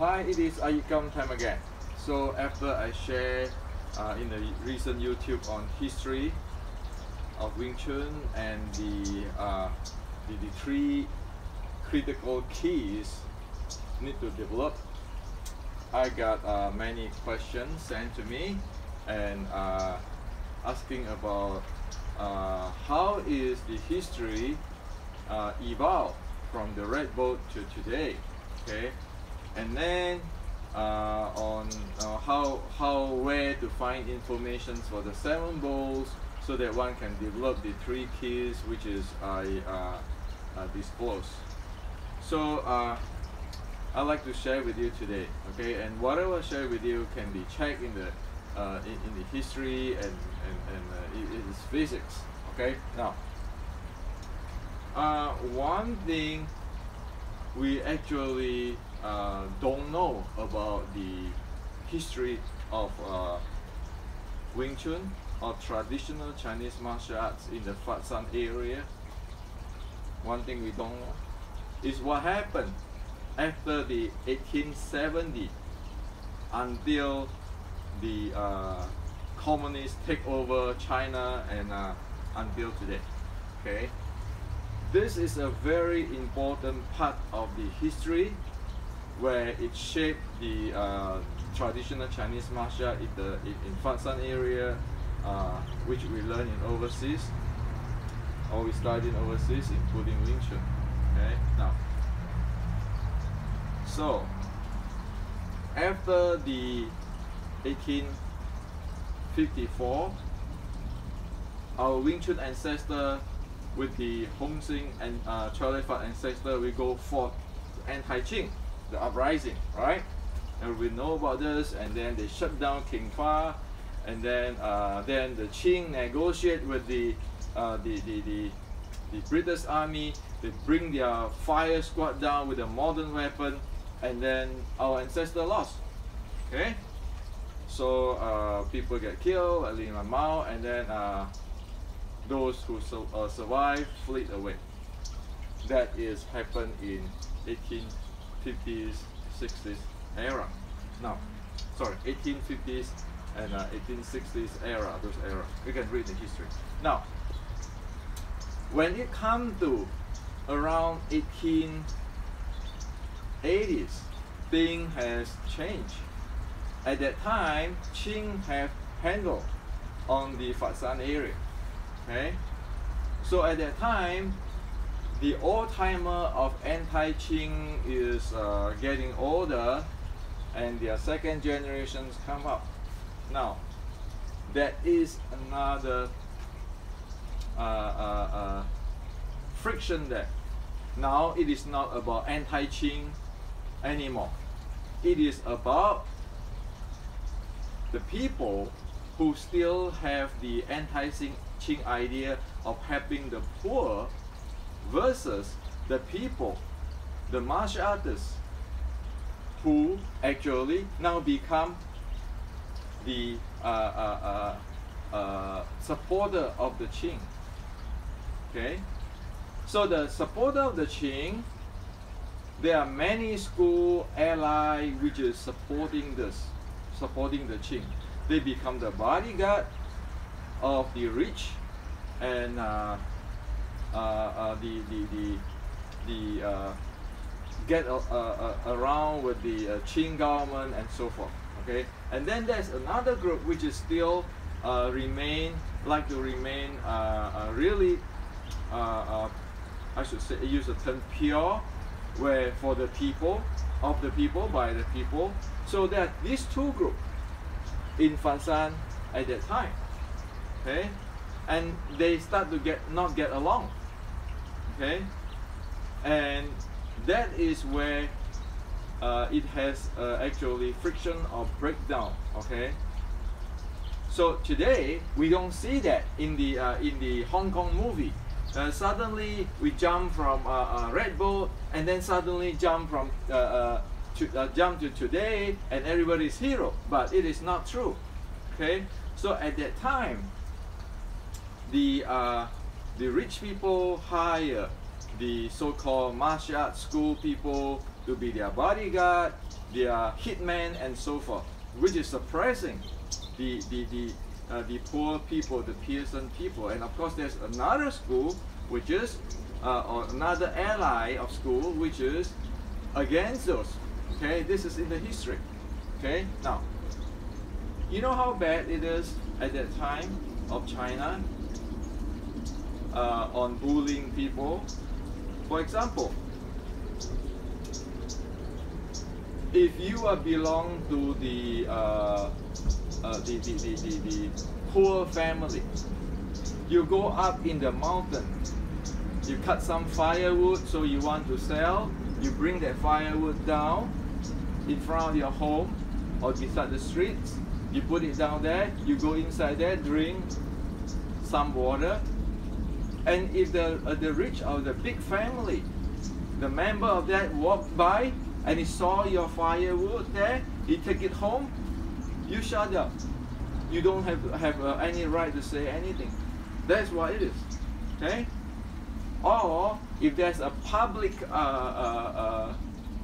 Hi, it is Ayikam time again. So after I share in the recent YouTube on history of Wing Chun and the three critical keys need to develop, I got many questions sent to me and asking about how is the history evolved from the Red Boat to today, okay? And then on where to find information for the 7 bowls so that one can develop the 3 keys which is I disclose. So I'd like to share with you today, okay? And what I will share with you can be checked in the history and it is physics, okay? Now, one thing we actually don't know about the history of Wing Chun or traditional Chinese martial arts in the Fat Shan area. One thing we don't know is what happened after the 1870 until the communists take over China and until today, okay? This is a very important part of the history where it shaped the traditional Chinese martial art in Fat Shan area, which we learn in overseas, or we studied overseas, including Wing Chun. Okay, now, so after the 1854, our Wing Chun ancestor with the Hong Sing and Charlie Fat ancestor, we go for anti-Qing, the uprising, right? And we know about this, and then they shut down King Fa, and then the Qing negotiate with the British army. They bring their fire squad down with a modern weapon, and then our ancestor lost. Okay, so people get killed, like Lin Mao, and then those who survive fled away. That is happened in 1850s, 60s era. Now, sorry, 1850s and 1860s era, those era. You can read the history. Now, when it comes to around 1880s, things has changed. At that time, Qing have handled on the Fat Shan area. Okay, so at that time, the old-timer of anti-Qing is getting older, and their second generations come up. Now, that is another friction there. Now it is not about anti-Qing anymore. It is about the people who still have the anti-Qing idea of helping the poor versus the people, the martial artists, who actually now become the supporter of the Qing. Okay, so the supporter of the Qing, there are many school ally which is supporting the Qing. They become the bodyguard of the rich and get around with the Qing government and so forth. Okay, and then there's another group which is still really I should say, use the term pure, where for the people, of the people, by the people. So there are these two groups in Fat Shan at that time. Okay, and they start to not get along. Okay, and that is where it has actually friction or breakdown. Okay, so today we don't see that in the Hong Kong movie. Suddenly we jump from Red Boat, and then suddenly jump to today, and everybody's hero. But it is not true. Okay, so at that time, the rich people hire the so-called martial arts school people to be their bodyguard, their hitman, and so forth, which is suppressing the poor people, the peasant people. And of course, there's another school, which is or another ally of school, which is against those. Okay, this is in the history. Okay, now you know how bad it is at that time of China on bullying people. For example, if you belong to the poor family, you go up in the mountain, you cut some firewood, so you want to sell, you bring that firewood down in front of your home or beside the streets, you put it down there, you go inside there, drink some water, and if the rich or the big family, the member of that walked by and he saw your firewood there, he take it home, you shut up. You don't have any right to say anything. That's what it is. Okay? Or if there's a public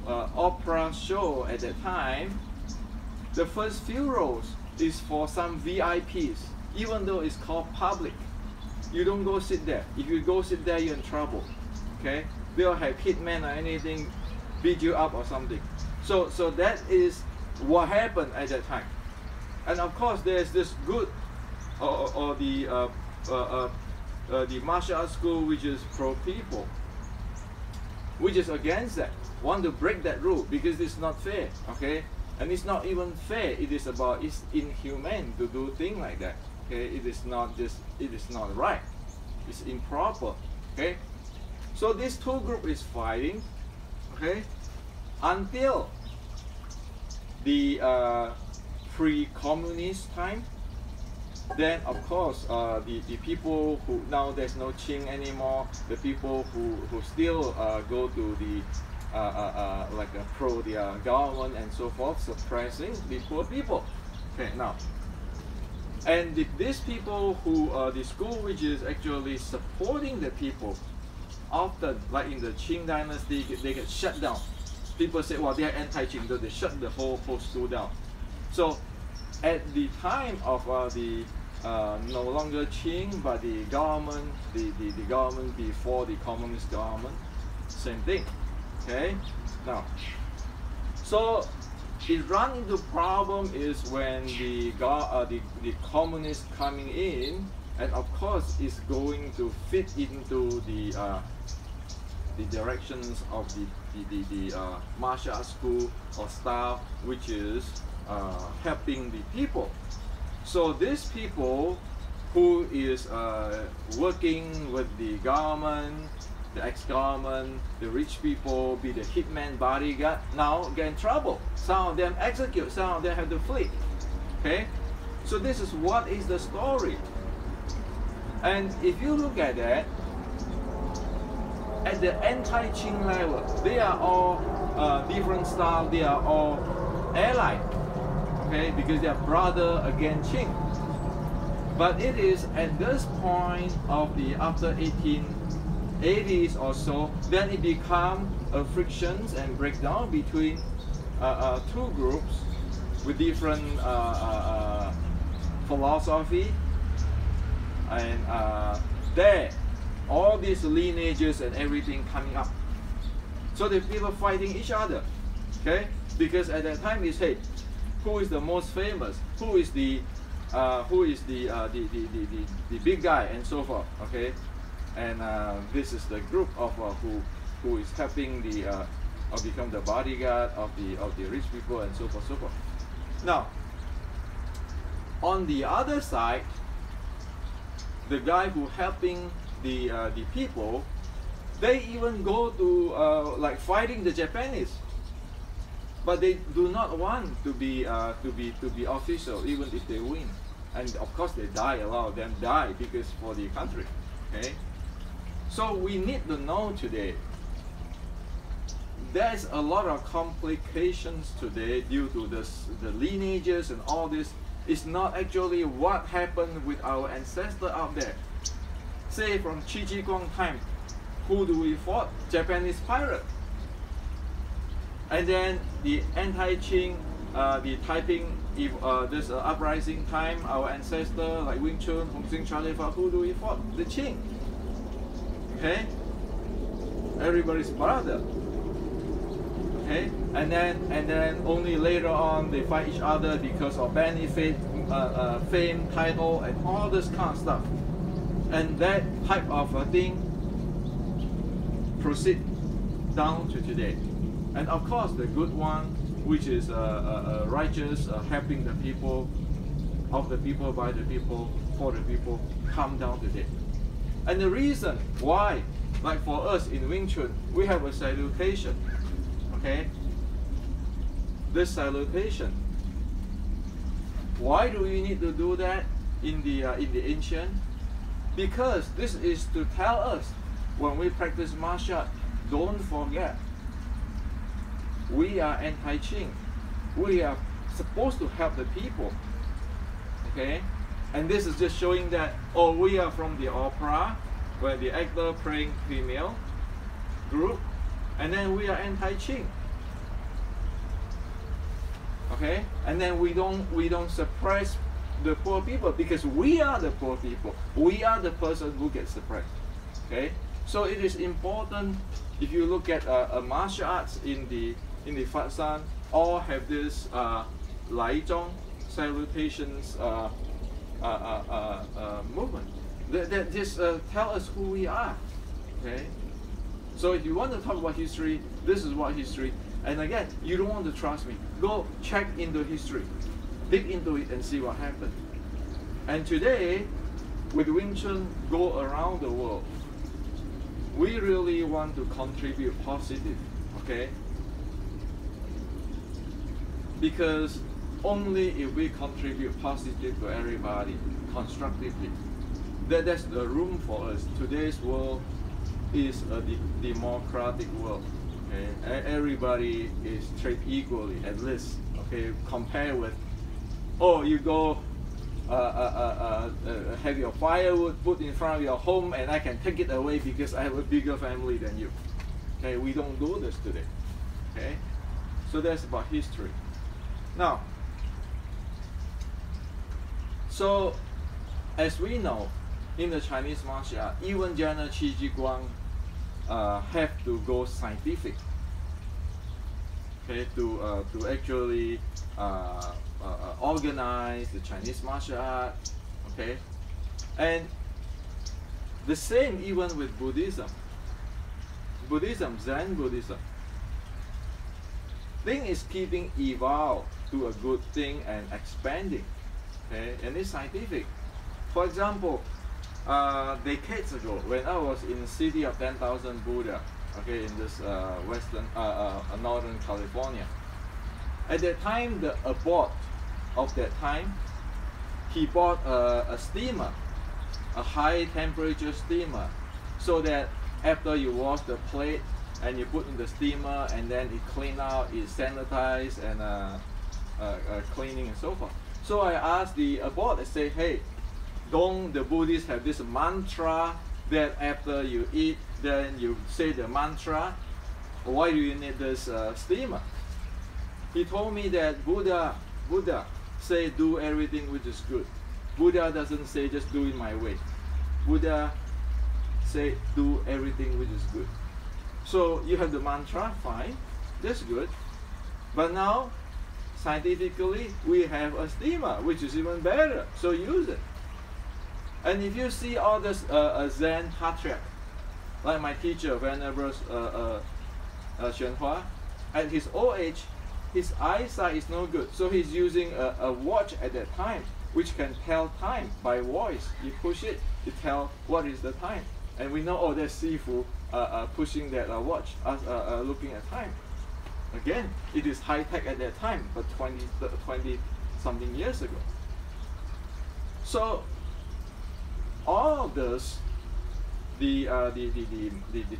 opera show at that time, the first few rows is for some VIPs, even though it's called public. You don't go sit there. If you go sit there, you're in trouble. Okay? They'll have hitmen or anything, beat you up or something. So that is what happened at that time. And of course, there's this good or the martial arts school, which is pro-people, which is against that, want to break that rule because it's not fair. Okay, and it's not even fair. It is about, it's inhumane to do things like that. Okay, it is not right. It's improper. Okay, so these two groups is fighting. Okay, until the pre-communist time. Then of course the people who, now there's no Qing anymore, the people who still go to the like pro the government and so forth, suppressing the poor people. Okay, now, and these people who the school which is actually supporting the people, often like in the Qing dynasty, they get shut down. People say, well, they are anti-Qing, so they shut the whole school down. So at the time of the no longer Qing, but the government, the government before the communist government, same thing. Okay, now, so it run into problem is when the communists coming in, and of course is going to fit into the directions of the martial arts school or style, which is helping the people. So these people who is working with the government, the ex-government, the rich people, be the hitman, bodyguard, now get in trouble. Some of them execute, some of them have to flee. Okay, so this is what is the story. And if you look at that, at the anti-Qing level, they are all different style, they are all allied. Okay, because they are brother against Qing. But it is at this point of the after 1880s or so, then it become a frictions and breakdown between two groups with different philosophy, and there all these lineages and everything coming up. So the people fighting each other. Okay, because at that time it's, hey, who is the most famous? Who is the big guy and so forth? Okay, and this is the group of who is helping the or become the bodyguard of the rich people and so forth, so forth. Now, on the other side, the guy who helping the people, they even go to like fighting the Japanese. But they do not want to be official, even if they win. And of course they die, a lot of them die because for the country. Okay? So we need to know today, there's a lot of complications today due to the lineages and all this. It's not actually what happened with our ancestor out there. Say from Qi Ji Guang time, who do we fought? Japanese pirate. And then the anti-Qing, the Taiping, this uprising time, our ancestor like Wing Chun, Hong Xing, Charlie Fa, who do we fought? The Qing. Okay? Everybody's brother. Okay? And then only later on they fight each other because of benefit, fame, title, and all this kind of stuff. And that type of a thing proceed down to today. And of course the good one, which is righteous, helping the people, of the people, by the people, for the people, come down today. And the reason why, like for us in Wing Chun, we have a salutation. Okay? This salutation. Why do we need to do that in the ancient? Because this is to tell us when we practice martial art, don't forget, we are anti-Qing. We are supposed to help the people. Okay? And this is just showing that, oh, we are from the opera, where the actor playing female group, and then we are anti-Qing. Okay? And then we don't suppress the poor people, because we are the poor people. We are the person who gets suppressed. Okay? So it is important, if you look at martial arts in the Fat San, all have this Lai Zhong salutations movement. That just tell us who we are. Okay? So if you want to talk about history, this is what history. And again, you don't want to trust me. Go check into history. Dig into it and see what happened. And today, with Wing Chun go around the world, we really want to contribute positive, okay? Because only if we contribute positive to everybody, constructively, there's the room for us. Today's world is a democratic world. Okay? Everybody is treated equally, at least. Okay, compare with, oh, you go have your firewood put in front of your home and I can take it away because I have a bigger family than you. Okay, we don't do this today. Okay, so that's about history. Now, so as we know, in the Chinese martial art, even General Qi Ji Guang have to go scientific. Okay, to actually organize the Chinese martial art. Okay, and the same even with Buddhism. Zen Buddhism. Thing is keeping evolve to a good thing and expanding. Okay, and it's scientific. For example, decades ago, when I was in the city of 10,000 Buddha, okay, in this northern California, at that time, the abbot of that time, he bought a steamer, a high temperature steamer, so that after you wash the plate and you put in the steamer and then it clean out, it sanitize and cleaning and so forth. So I asked the abbot, I say, hey, don't the Buddhists have this mantra that after you eat, then you say the mantra? Why do you need this steamer? He told me that Buddha say do everything which is good. Buddha doesn't say just do it my way. Buddha say do everything which is good. So you have the mantra, fine, that's good. But now, scientifically, we have a steamer, which is even better, so use it. And if you see all this Zen heart track, like my teacher, Venerable Xuan Hua, at his old age, his eyesight is no good, so he's using a watch at that time, which can tell time by voice. You push it, it tells what is the time. And we know, oh, there's Sifu pushing that watch, looking at time. Again, it is high-tech at that time, but 20 something years ago. So, all of this, the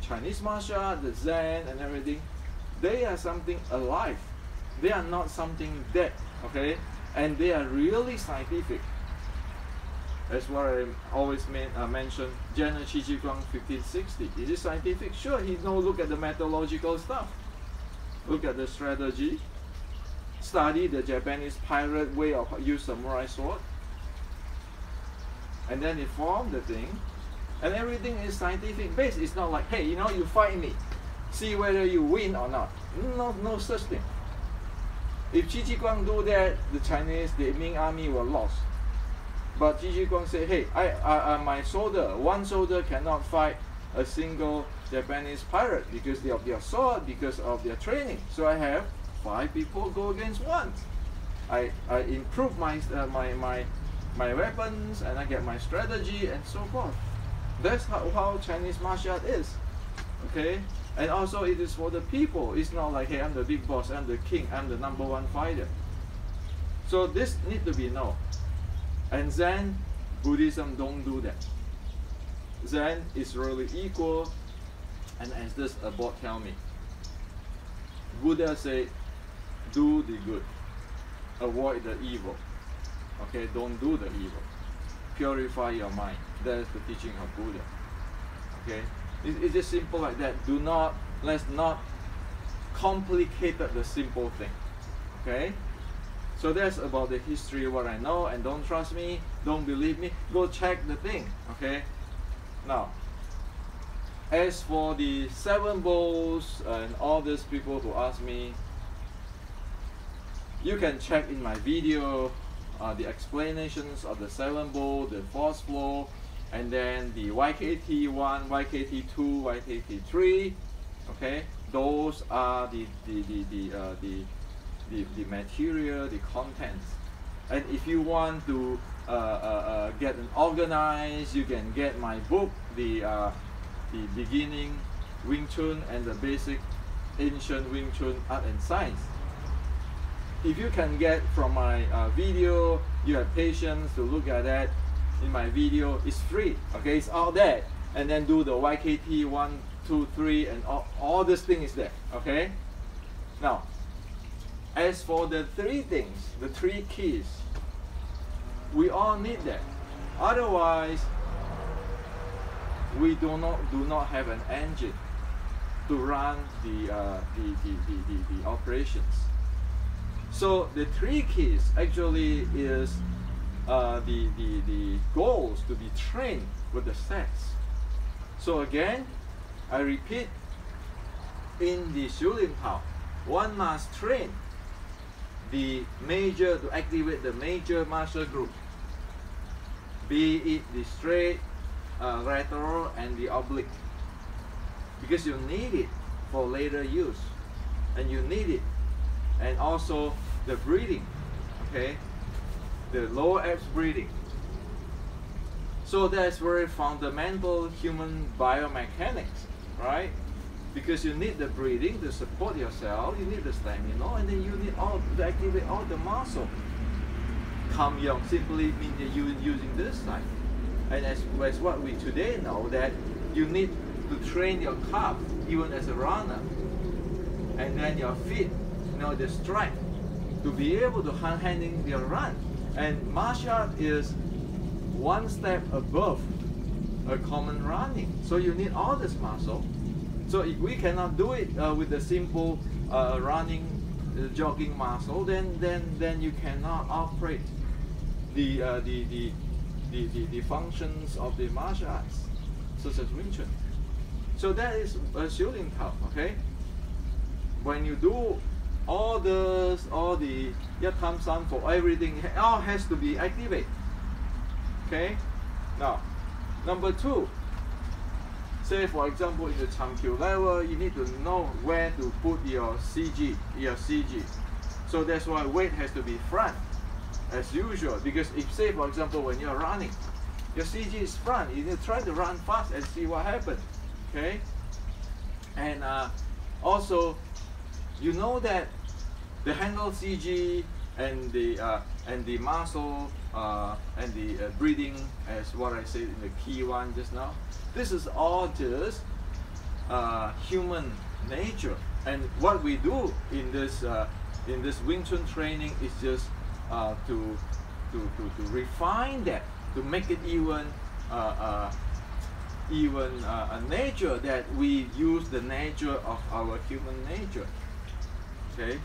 Chinese martial art, the Zen and everything, they are something alive. They are not something dead, okay? And they are really scientific. As what I always mention, General Qi Ji Guang 1560. Is it scientific? Sure, he knows. Look at the methodological stuff. Look at the strategy. Study the Japanese pirate way of use samurai sword. And then he formed the thing. And everything is scientific based. It's not like, hey, you know, you fight me. See whether you win or not. No such thing. If Qi Ji Guang do that, the Chinese, the Ming army were lost. But Qi Ji Guang said, hey, my soldier, one soldier cannot fight a single Japanese pirate because of their sword, because of their training. So I have 5 people go against 1. I improve my weapons, and I get my strategy and so forth. That's how Chinese martial art is. Okay? And also it is for the people. It's not like, hey, I'm the big boss, I'm the king, I'm the #1 fighter. So this need to be known. And Zen Buddhism don't do that. Zen is really equal, and as this abode tell me, Buddha said, do the good, avoid the evil. Okay, don't do the evil. Purify your mind. That is the teaching of Buddha. Okay, it's just simple like that. Let's not complicate the simple thing. Okay. So that's about the history, what I know, and don't trust me, don't believe me, go check the thing, okay? Now, as for the 7 bowls and all these people who ask me, you can check in my video the explanations of the 7 bowl, the force flow, and then the YKT1, YKT2, YKT3, okay? Those are the material, the contents. And if you want to get an organized, you can get my book, the beginning Wing Chun and the basic ancient Wing Chun art and science. If you can get from my video, you have patience to look at that in my video, it's free, okay, it's all there. And then do the YKT 1, 2, 3 and all this thing is there, okay? Now, as for the 3 things, the 3 keys, we all need that. Otherwise, we do not have an engine to run the operations. So the 3 keys actually is the goals to be trained with the sets. So again, I repeat, in the Xiulin Tao, one must train the major, to activate the major martial group, be it the straight, lateral and the oblique, because you need it for later use, and you need it, and also the breathing, okay, the lower abs breathing. So that's very fundamental human biomechanics, right? Because you need the breathing to support yourself, you need the stamina, and then you need all to activate all the muscle. Kam Yong simply means that you're using this side. And as what we today know, that you need to train your calf even as a runner, and then your feet, the strength to be able to handling your run. And martial art is one step above a common running, so you need all this muscle. So if we cannot do it with the simple running, jogging muscle, then you cannot operate the functions of the martial arts, such as Wing Chun. So that is a Xiulin Tao, okay? When you do all this, all the Yat Tam San for everything, all has to be activated. Okay? Now, number 2, say for example in the Changqiu level, you need to know where to put your CG, So that's why weight has to be front, as usual. Because if, say for example, when you're running, your CG is front, you need to try to run fast and see what happens. Okay? And also, you know that the handle CG and the muscle and the breathing, as what I said in the key one just now, this is all just human nature. And what we do in this Wing Chun training is just to refine that to make it even a nature, that we use the nature of our human nature. Okay,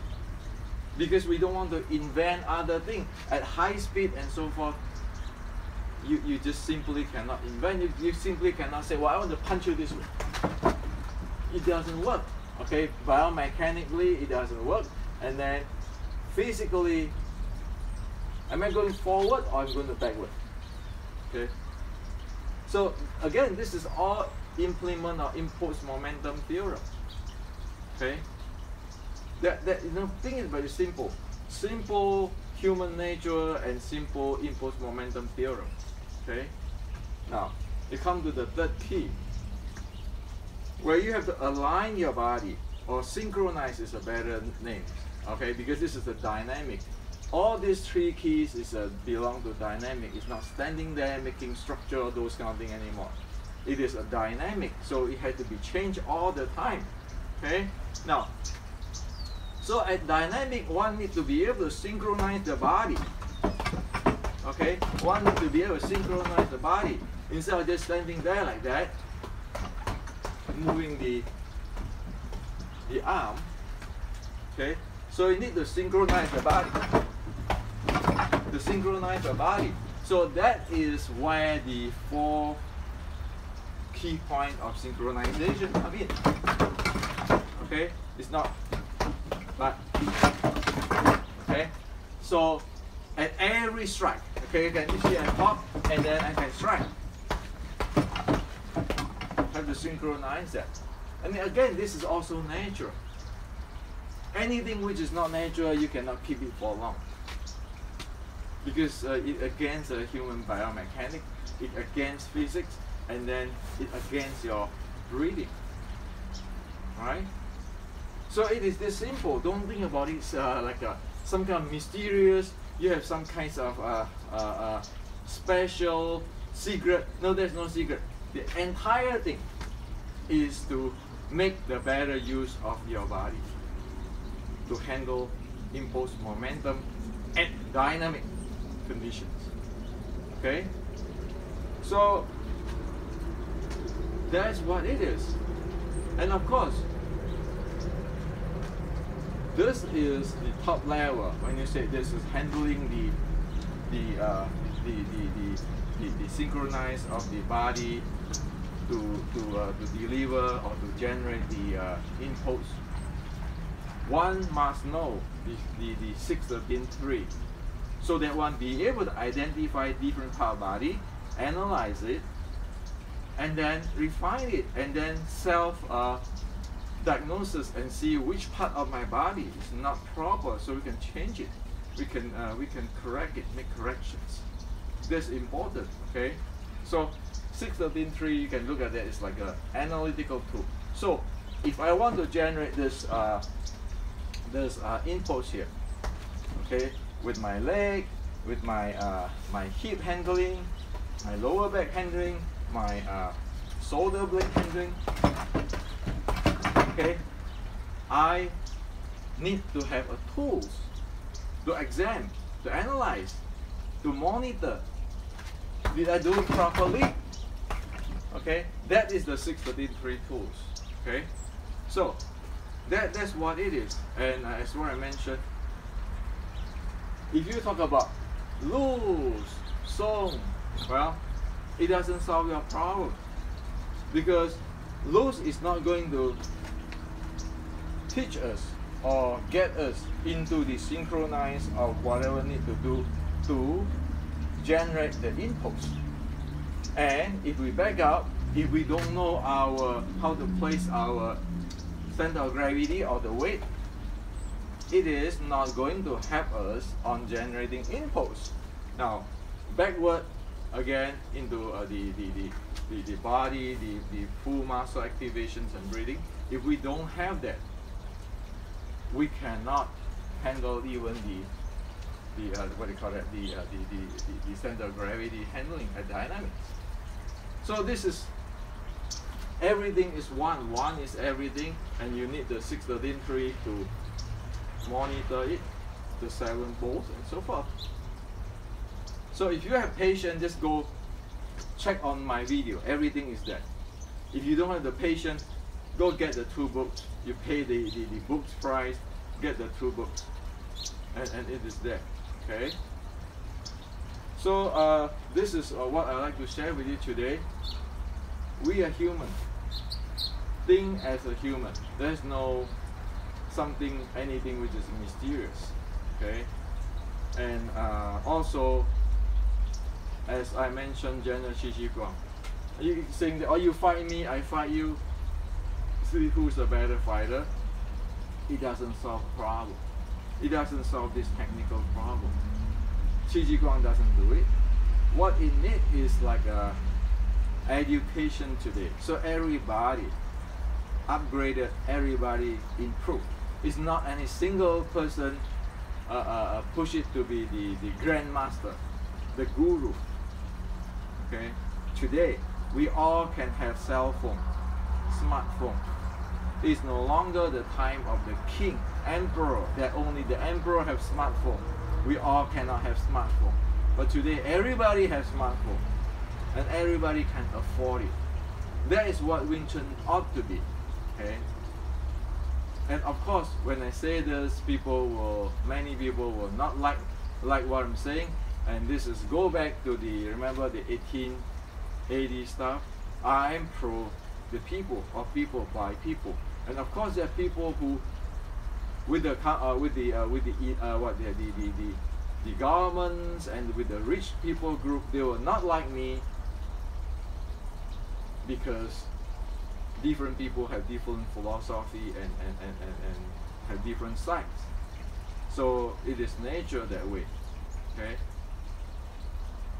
because we don't want to invent other things at high speed and so forth. You just simply cannot invent. You simply cannot say, well, I want to punch you this way. It doesn't work. Okay, biomechanically it doesn't work. And then physically, am I going forward or I'm going to backward? Okay. So again, this is all implement or impulse momentum theorem. Okay. Thing is very simple. Simple human nature and simple impulse momentum theorem. Okay. Now you come to the third key, where you have to align your body, or synchronize is a better name. Okay, because this is a dynamic. All these three keys belong to dynamic. It's not standing there making structure or those kind of thing anymore. It is a dynamic, so it has to be changed all the time. Okay. Now, so at dynamic, one needs to be able to synchronize the body. Okay, one needs to be able to synchronize the body instead of just standing there like that, moving the arm. Okay, so you need to synchronize the body. To synchronize the body. So that is where the 4 key points of synchronization come in. Okay, it's not. But okay, so at every strike, okay, you can see I pop and then I can strike. Have to synchronize that. And again, this is also natural. Anything which is not natural, you cannot keep it for long, because it against human biomechanics, it against physics, and then it against your breathing. Right? So it is this simple. Don't think about it like some kind of mysterious. You have some kinds of special secret. No, there's no secret. The entire thing is to make the better use of your body, to handle impulse momentum at dynamic conditions. Okay? So that's what it is. And of course, this is the top level. When you say this is handling the synchronize of the body to deliver or to generate the impulse, one must know the 6-13-3, so that one be able to identify different part of body, analyze it, and then refine it, and then self diagnosis and see which part of my body is not proper, so we can change it. We can correct it, make corrections. That's important. Okay. So 6-13-3, you can look at that. It's like an analytical tool. So if I want to generate this impulse here, okay, with my leg, with my my hip handling, my lower back handling, my shoulder blade handling. Okay, I need to have a tools to examine, to analyze, to monitor. Did I do it properly? Okay, that is the 6-13-3 tools. Okay, so that's what it is. And as what I mentioned, if you talk about loose, song, well, it doesn't solve your problem, because loose is not going to teach us or get us into the synchronize of whatever we need to do to generate the impulse. And if we back up, if we don't know how to place our center of gravity or the weight, it is not going to help us on generating impulse. Now, backward again into the body, the full muscle activations and breathing. If we don't have that, we cannot handle even the what do you call that, the center of gravity handling at dynamics. So this is everything is one. One is everything, and you need the 6-13-3 to monitor it, the 7 bolts and so forth. So if you have patience, just go check on my video. Everything is there. If you don't have the patience, go get the 2 books. You pay the book's price, get the 2 books, and it is there. Okay. So this is what I like to share with you today. We are human. Think as a human. There's no anything which is mysterious. Okay. And also, as I mentioned, General Qi Shi Guang, you saying that, oh, you fight me, I fight you. See who's a better fighter. It doesn't solve the problem. It doesn't solve this technical problem. Qi Shi Guang doesn't do it. What it needs is like education today. So everybody upgraded, everybody improved. It's not any single person push it to be the grandmaster, the guru. Okay, today we all can have cell phone, smartphone. It's no longer the time of the king, emperor, that only the emperor have smartphone. We all cannot have smartphone. But today everybody has smartphone, and everybody can afford it. That is what Wing Chun ought to be. Okay. And of course, when I say this, many people will not like what I'm saying. And this is go back to remember the 1880 stuff. I'm pro the people, or people by people. And of course, there are people who, with the governments and with the rich people group, they will not like me because different people have different philosophy and have different sides. So it is nature that way. Okay.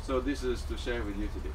So this is to share with you today.